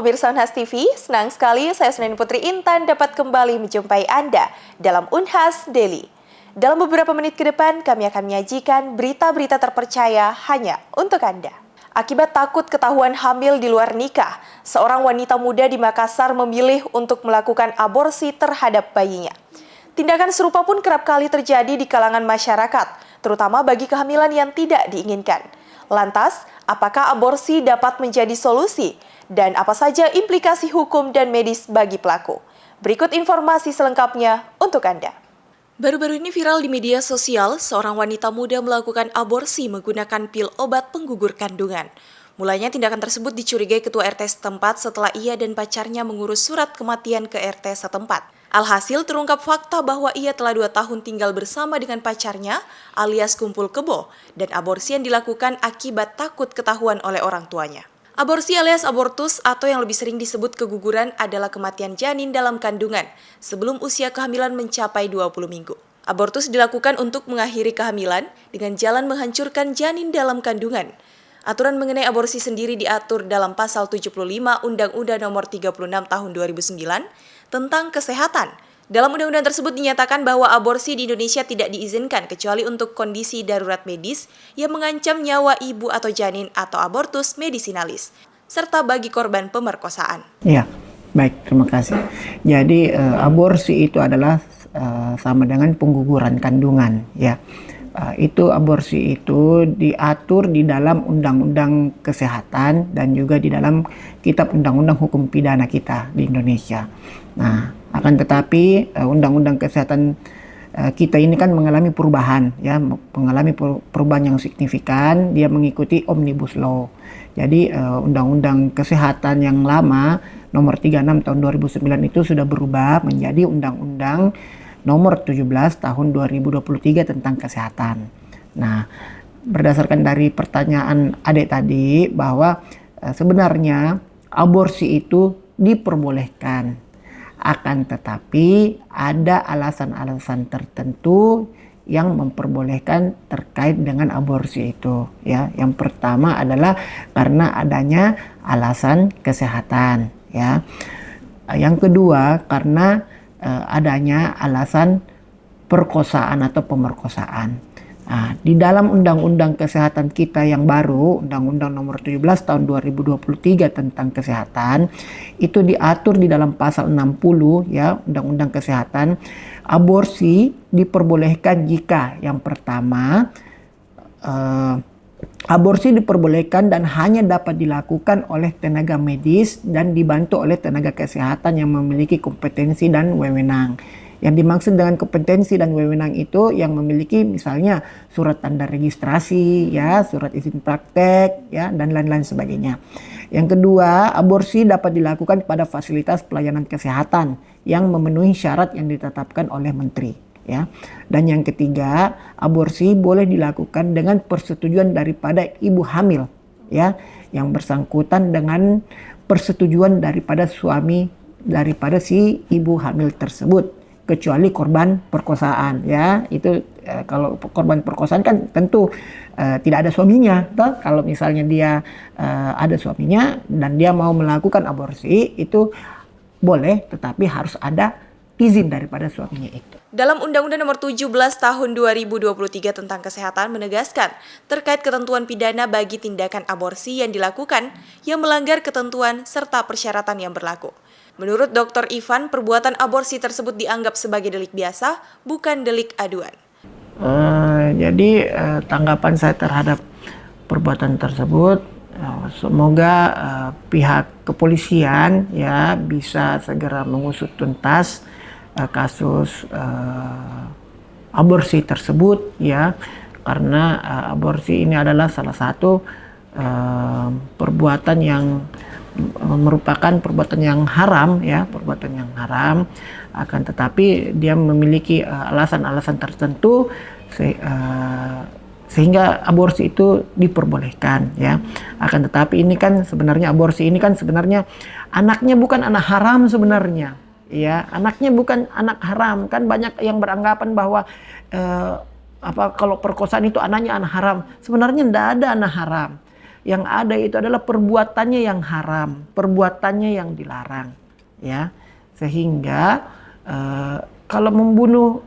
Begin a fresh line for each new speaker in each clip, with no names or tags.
pemirsa Unhas TV, senang sekali saya Sunaini Putri Intan dapat kembali menjumpai Anda dalam Unhas Daily. Dalam beberapa menit ke depan, kami akan menyajikan berita-berita terpercaya hanya untuk Anda. Akibat takut ketahuan hamil di luar nikah, seorang wanita muda di Makassar memilih untuk melakukan aborsi terhadap bayinya. Tindakan serupa pun kerap kali terjadi di kalangan masyarakat, terutama bagi kehamilan yang tidak diinginkan. Lantas, apakah aborsi dapat menjadi solusi? Dan apa saja implikasi hukum dan medis bagi pelaku? Berikut informasi selengkapnya untuk Anda. Baru-baru ini viral di media sosial, seorang wanita muda melakukan aborsi menggunakan pil obat penggugur kandungan. Mulanya tindakan tersebut dicurigai ketua RT setempat setelah ia dan pacarnya mengurus surat kematian ke RT setempat. Alhasil terungkap fakta bahwa ia telah 2 tahun tinggal bersama dengan pacarnya alias kumpul kebo dan aborsi yang dilakukan akibat takut ketahuan oleh orang tuanya. Aborsi alias abortus atau yang lebih sering disebut keguguran adalah kematian janin dalam kandungan sebelum usia kehamilan mencapai 20 minggu. Abortus dilakukan untuk mengakhiri kehamilan dengan jalan menghancurkan janin dalam kandungan. Aturan mengenai aborsi sendiri diatur dalam pasal 75 Undang-Undang Nomor 36 Tahun 2009 tentang kesehatan. Dalam undang-undang tersebut dinyatakan bahwa aborsi di Indonesia tidak diizinkan kecuali untuk kondisi darurat medis yang mengancam nyawa ibu atau janin atau abortus medisinalis, serta bagi korban pemerkosaan.
Ya, baik, terima kasih. Jadi aborsi itu adalah sama dengan pengguguran kandungan, ya. Itu aborsi itu diatur di dalam Undang-Undang Kesehatan dan juga di dalam Kitab Undang-Undang Hukum Pidana kita di Indonesia. Nah, akan tetapi Undang-Undang Kesehatan kita ini kan mengalami perubahan, ya, mengalami perubahan yang signifikan. Dia mengikuti Omnibus Law. Jadi Undang-Undang Kesehatan yang lama Nomor 36 Tahun 2009 itu sudah berubah menjadi Undang-Undang Nomor 17 Tahun 2023 tentang kesehatan. Nah, berdasarkan dari pertanyaan adik tadi bahwa sebenarnya aborsi itu diperbolehkan. Akan tetapi ada alasan-alasan tertentu yang memperbolehkan terkait dengan aborsi itu, ya. Yang pertama adalah karena adanya alasan kesehatan, ya. Yang kedua karena adanya alasan perkosaan atau pemerkosaan. Nah, di dalam Undang-Undang Kesehatan kita yang baru, Undang-Undang Nomor 17 Tahun 2023 tentang kesehatan, itu diatur di dalam pasal 60, ya, Undang-Undang Kesehatan, aborsi diperbolehkan jika yang pertama aborsi diperbolehkan dan hanya dapat dilakukan oleh tenaga medis dan dibantu oleh tenaga kesehatan yang memiliki kompetensi dan wewenang. Yang dimaksud dengan kompetensi dan wewenang itu yang memiliki misalnya surat tanda registrasi, ya, surat izin praktek, ya, dan lain-lain sebagainya. Yang kedua, aborsi dapat dilakukan pada fasilitas pelayanan kesehatan yang memenuhi syarat yang ditetapkan oleh menteri, ya. Dan yang ketiga, aborsi boleh dilakukan dengan persetujuan daripada ibu hamil, ya, yang bersangkutan dengan persetujuan daripada suami daripada si ibu hamil tersebut, kecuali korban perkosaan, ya. Itu kalau korban perkosaan kan tentu tidak ada suaminya, toh. Kalau misalnya dia ada suaminya dan dia mau melakukan aborsi itu boleh, tetapi harus ada izin daripada suaminya itu.
Dalam Undang-Undang Nomor 17 Tahun 2023 tentang Kesehatan menegaskan terkait ketentuan pidana bagi tindakan aborsi yang dilakukan yang melanggar ketentuan serta persyaratan yang berlaku. Menurut Dr. Ivan, perbuatan aborsi tersebut dianggap sebagai delik biasa, bukan delik aduan.
Jadi tanggapan saya terhadap perbuatan tersebut, semoga pihak kepolisian, ya, bisa segera mengusut tuntas kasus aborsi tersebut, ya, karena aborsi ini adalah salah satu perbuatan yang merupakan perbuatan yang haram, ya, perbuatan yang haram. Akan tetapi dia memiliki alasan-alasan tertentu sehingga aborsi itu diperbolehkan, ya. Akan tetapi ini kan sebenarnya aborsi ini kan sebenarnya anaknya bukan anak haram sebenarnya, ya. Anaknya bukan anak haram. Kan banyak yang beranggapan bahwa kalau perkosaan itu anaknya anak haram. Sebenarnya tidak ada anak haram. Yang ada itu adalah perbuatannya yang haram, perbuatannya yang dilarang, ya. Sehingga kalau membunuh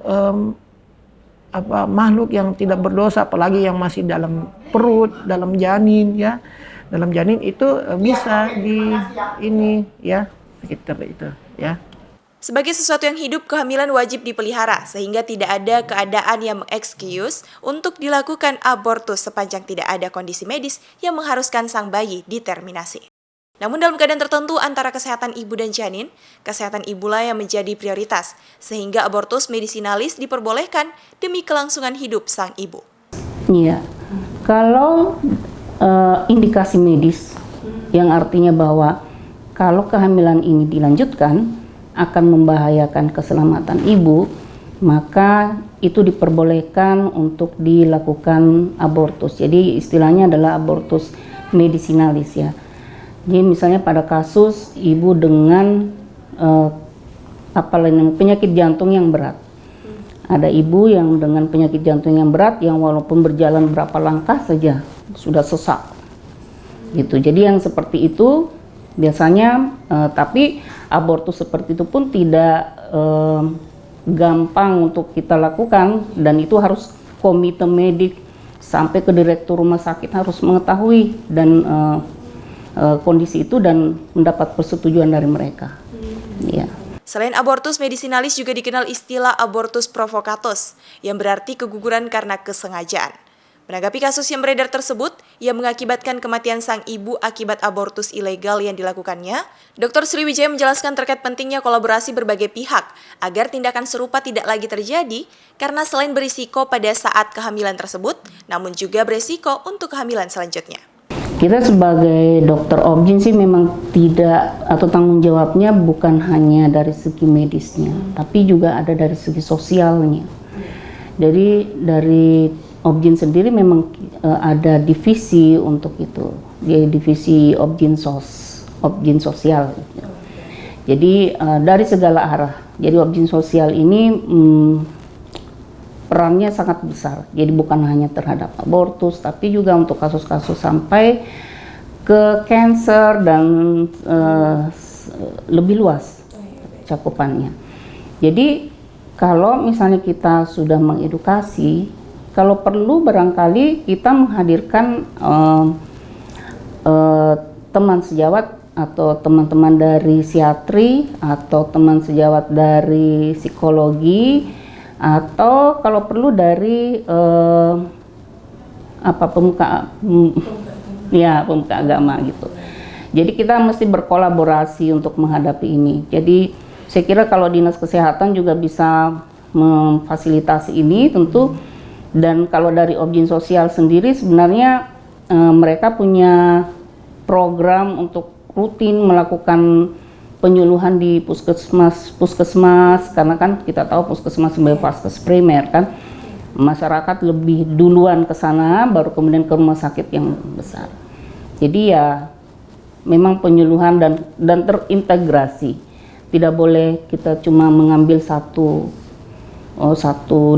makhluk yang tidak berdosa, apalagi yang masih dalam perut, dalam janin, ya, dalam janin itu bisa sekitar itu, ya.
Sebagai sesuatu yang hidup, kehamilan wajib dipelihara sehingga tidak ada keadaan yang mengekskius untuk dilakukan abortus sepanjang tidak ada kondisi medis yang mengharuskan sang bayi diterminasi. Namun dalam keadaan tertentu antara kesehatan ibu dan janin, kesehatan ibulah yang menjadi prioritas sehingga abortus medisinalis diperbolehkan demi kelangsungan hidup sang ibu.
Iya, kalau indikasi medis yang artinya bahwa kalau kehamilan ini dilanjutkan akan membahayakan keselamatan ibu, maka itu diperbolehkan untuk dilakukan abortus. Jadi istilahnya adalah abortus medisinalis, ya. Jadi misalnya pada kasus ibu dengan penyakit jantung yang berat. Ada ibu yang dengan penyakit jantung yang berat yang walaupun berjalan berapa langkah saja sudah sesak. Gitu. Jadi yang seperti itu biasanya, tapi abortus seperti itu pun tidak gampang untuk kita lakukan, dan itu harus komite medik sampai ke direktur rumah sakit harus mengetahui dan kondisi itu dan mendapat persetujuan dari mereka. Ya.
Selain abortus medisinalis juga dikenal istilah abortus provocatus yang berarti keguguran karena kesengajaan. Menanggapi kasus yang beredar tersebut, yang mengakibatkan kematian sang ibu akibat abortus ilegal yang dilakukannya, Dr. Sriwijaya menjelaskan terkait pentingnya kolaborasi berbagai pihak agar tindakan serupa tidak lagi terjadi karena selain berisiko pada saat kehamilan tersebut, namun juga berisiko untuk kehamilan selanjutnya.
Kita sebagai dokter obgyn sih memang tidak, atau tanggung jawabnya bukan hanya dari segi medisnya, tapi juga ada dari segi sosialnya. Jadi dari obgyn sendiri memang ada divisi untuk itu, dia divisi obgyn sosial. Jadi dari segala arah. Jadi obgyn sosial ini perannya sangat besar. Jadi bukan hanya terhadap abortus, tapi juga untuk kasus-kasus sampai ke kanker dan lebih luas cakupannya. Jadi kalau misalnya kita sudah mengedukasi, kalau perlu barangkali kita menghadirkan teman sejawat atau teman-teman dari psikiatri atau teman sejawat dari psikologi atau kalau perlu dari pemuka agama gitu. Jadi kita mesti berkolaborasi untuk menghadapi ini. Jadi saya kira kalau Dinas Kesehatan juga bisa memfasilitasi ini tentu. Dan kalau dari obgyn sosial sendiri sebenarnya mereka punya program untuk rutin melakukan penyuluhan di puskesmas karena kan kita tahu puskesmas sebagai vaskes primer kan, masyarakat lebih duluan ke sana baru kemudian ke rumah sakit yang besar. Jadi ya memang penyuluhan dan terintegrasi, tidak boleh kita cuma mengambil satu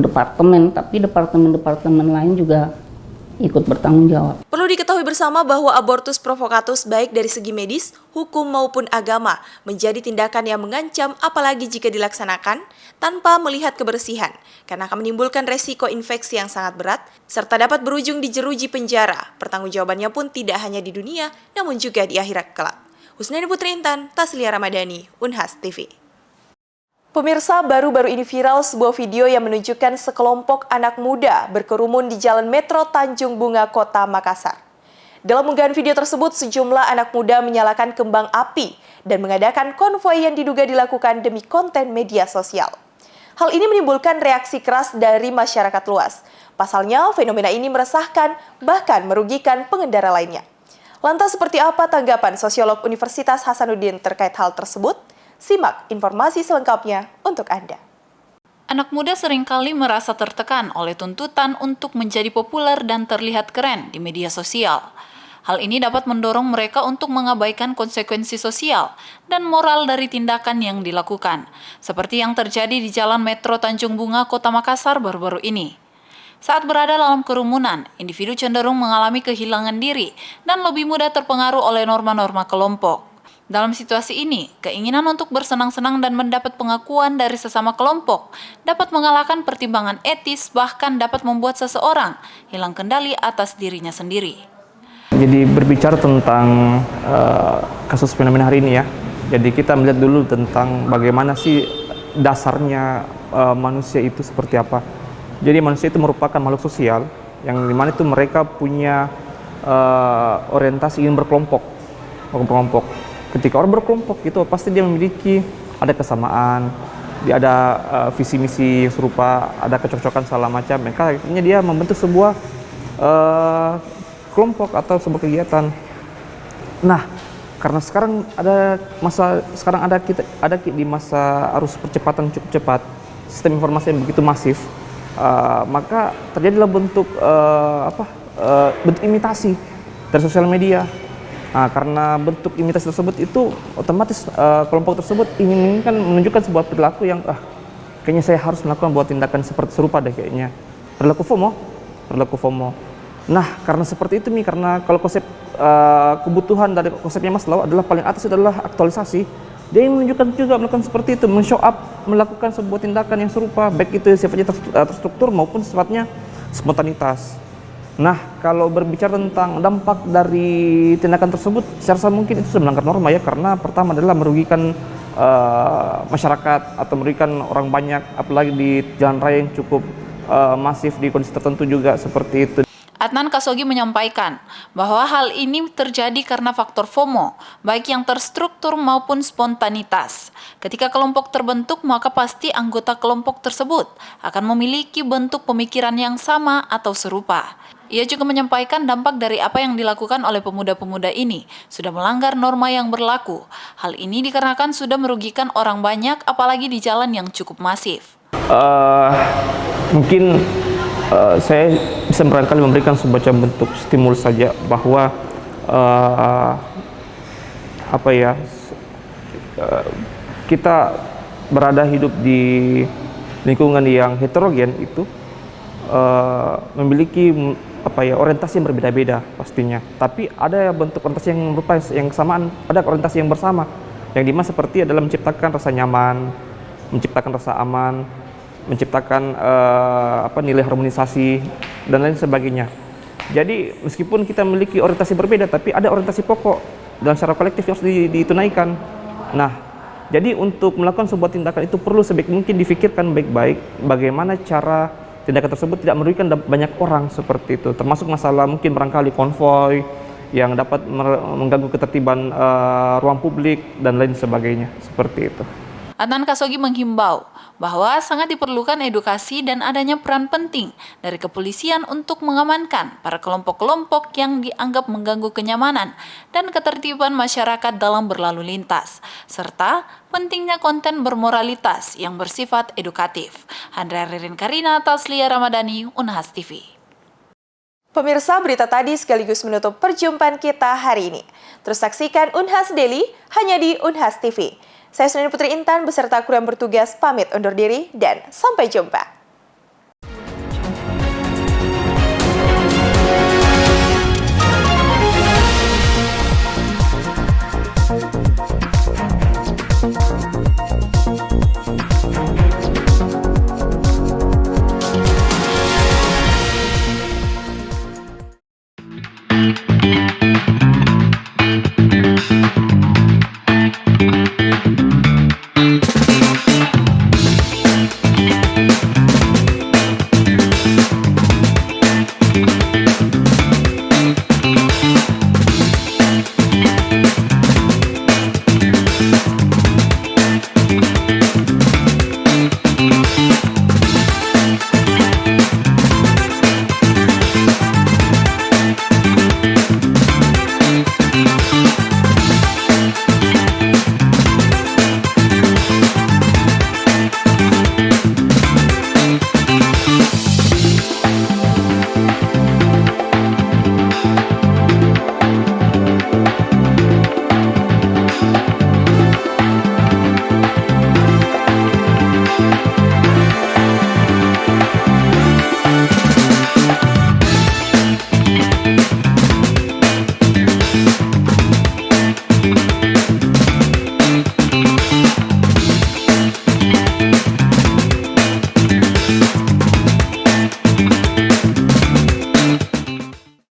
departemen, tapi departemen-departemen lain juga ikut bertanggung jawab.
Perlu diketahui bersama bahwa abortus provocatus baik dari segi medis, hukum maupun agama menjadi tindakan yang mengancam apalagi jika dilaksanakan tanpa melihat kebersihan karena akan menimbulkan resiko infeksi yang sangat berat serta dapat berujung di jeruji penjara. Pertanggungjawabannya pun tidak hanya di dunia namun juga di akhirat kelak. Husnaini Putri Intan, Taslia Ramadhani, Unhas TV. Pemirsa, baru-baru ini viral sebuah video yang menunjukkan sekelompok anak muda berkerumun di Jalan Metro Tanjung Bunga, Kota Makassar. Dalam unggahan video tersebut, sejumlah anak muda menyalakan kembang api dan mengadakan konvoi yang diduga dilakukan demi konten media sosial. Hal ini menimbulkan reaksi keras dari masyarakat luas. Pasalnya, fenomena ini meresahkan bahkan merugikan pengendara lainnya. Lantas seperti apa tanggapan sosiolog Universitas Hasanuddin terkait hal tersebut? Simak informasi selengkapnya untuk Anda.
Anak muda seringkali merasa tertekan oleh tuntutan untuk menjadi populer dan terlihat keren di media sosial. Hal ini dapat mendorong mereka untuk mengabaikan konsekuensi sosial dan moral dari tindakan yang dilakukan, seperti yang terjadi di Jalan Metro Tanjung Bunga, Kota Makassar baru-baru ini. Saat berada dalam kerumunan, individu cenderung mengalami kehilangan diri dan lebih mudah terpengaruh oleh norma-norma kelompok. Dalam situasi ini, keinginan untuk bersenang-senang dan mendapat pengakuan dari sesama kelompok dapat mengalahkan pertimbangan etis, bahkan dapat membuat seseorang hilang kendali atas dirinya sendiri.
Jadi berbicara tentang kasus fenomena hari ini ya, jadi kita melihat dulu tentang bagaimana sih dasarnya manusia itu seperti apa. Jadi manusia itu merupakan makhluk sosial yang dimana itu mereka punya orientasi ingin berkelompok. Ketika orang berkelompok itu pasti dia memiliki ada kesamaan, dia ada visi misi yang serupa, ada kecocokan segala macam. Maka akhirnya dia membentuk sebuah kelompok atau sebuah kegiatan. Nah, karena sekarang ada di masa arus percepatan cukup cepat, sistem informasi yang begitu masif, maka terjadilah bentuk bentuk imitasi dari sosial media. Nah, karena bentuk imitasi tersebut itu otomatis kelompok tersebut ingin menunjukkan sebuah perilaku yang kayaknya saya harus melakukan buat tindakan serupa deh kayaknya. Perilaku FOMO. Nah, karena seperti itu karena kalau konsep kebutuhan dari konsepnya Maslow adalah paling atas adalah aktualisasi. Dia ingin menunjukkan juga melakukan seperti itu, men-show up, melakukan sebuah tindakan yang serupa, baik itu sifatnya terstruktur maupun sifatnya spontanitas. Nah, kalau berbicara tentang dampak dari tindakan tersebut, saya rasa mungkin itu sudah melanggar norma ya, karena pertama adalah merugikan masyarakat atau merugikan orang banyak, apalagi di jalan raya yang cukup masif di kondisi tertentu juga seperti itu.
Adnan Khashoggi menyampaikan bahwa hal ini terjadi karena faktor FOMO, baik yang terstruktur maupun spontanitas. Ketika kelompok terbentuk, maka pasti anggota kelompok tersebut akan memiliki bentuk pemikiran yang sama atau serupa. Ia juga menyampaikan dampak dari apa yang dilakukan oleh pemuda-pemuda ini sudah melanggar norma yang berlaku. Hal ini dikarenakan sudah merugikan orang banyak, apalagi di jalan yang cukup masif.
Mungkin saya bisa barangkali memberikan semacam bentuk stimulus saja bahwa kita berada hidup di lingkungan yang heterogen itu memiliki orientasi yang berbeda-beda pastinya. Tapi ada bentuk orientasi yang berupa yang kesamaan, ada orientasi yang bersama, yang dimana seperti adalah menciptakan rasa nyaman, menciptakan rasa aman, menciptakan nilai harmonisasi dan lain sebagainya. Jadi meskipun kita memiliki orientasi berbeda, tapi ada orientasi pokok dan secara kolektif yang harus ditunaikan. Nah, jadi untuk melakukan sebuah tindakan itu perlu sebaik mungkin difikirkan baik-baik bagaimana cara tindakan tersebut tidak merugikan banyak orang seperti itu. Termasuk masalah mungkin barangkali konvoi yang dapat mengganggu ketertiban ruang publik dan lain sebagainya seperti itu.
Adnan Khashoggi menghimbau bahwa sangat diperlukan edukasi dan adanya peran penting dari kepolisian untuk mengamankan para kelompok-kelompok yang dianggap mengganggu kenyamanan dan ketertiban masyarakat dalam berlalu lintas, serta pentingnya konten bermoralitas yang bersifat edukatif. Andrea Ririn Karina, Taslia Ramadhani, Unhas TV.
Pemirsa, berita tadi sekaligus menutup perjumpaan kita hari ini. Terus saksikan Unhas Daily hanya di Unhas TV. Saya Sunil Putri Intan beserta kru yang bertugas pamit undur diri dan sampai jumpa.